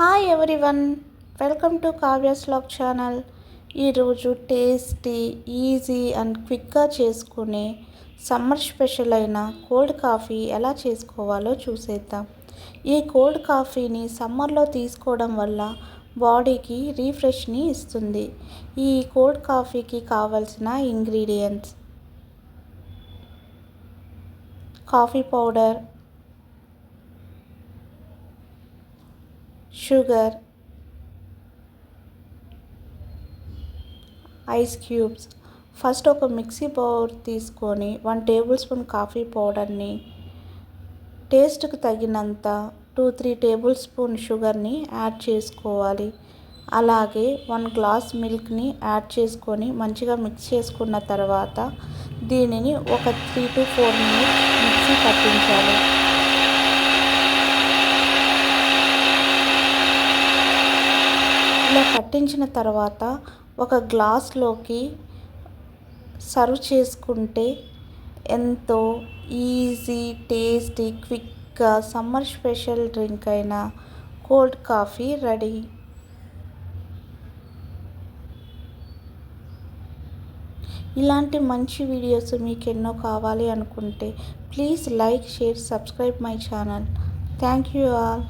Hi everyone, welcome to Kavya's vlog channel. ఈరోజు tasty, easy and క్విక్గా చేసుకునే సమ్మర్ స్పెషల్ అయిన కోల్డ్ కాఫీ ఎలా చేసుకోవాలో చూసేద్దాం. ఈ కోల్డ్ కాఫీని సమ్మర్లో తీసుకోవడం వల్ల బాడీకి రీఫ్రెష్ని ఇస్తుంది. ఈ కోల్డ్ కాఫీకి కావాల్సిన ingredients: coffee powder, sugar, ice cubes. First ఒక మిక్సీ బౌల్ తీసుకొని 1 టేబుల్ స్పూన్ కాఫీ పౌడర్ని, టేస్ట్కి తగినంత 2-3 టేబుల్ స్పూన్ షుగర్ని యాడ్ చేసుకోవాలి. అలాగే 1 గ్లాస్ మిల్క్ని యాడ్ చేసుకొని మంచిగా మిక్స్ చేసుకున్న తర్వాత దీనిని ఒక 3 to 4 మినిట్స్ మిక్సీ పట్టించాలి. ఇలా పట్టించిన తర్వాత ఒక గ్లాస్లోకి సర్వ్ చేసుకుంటే ఎంతో ఈజీ, టేస్టీ, క్విక్గా సమ్మర్ స్పెషల్ డ్రింక్ అయిన కోల్డ్ కాఫీ రెడీ. ఇలాంటి మంచి వీడియోస్ మీకు ఎన్నో కావాలి అనుకుంటే please like, share, subscribe my channel. Thank you all.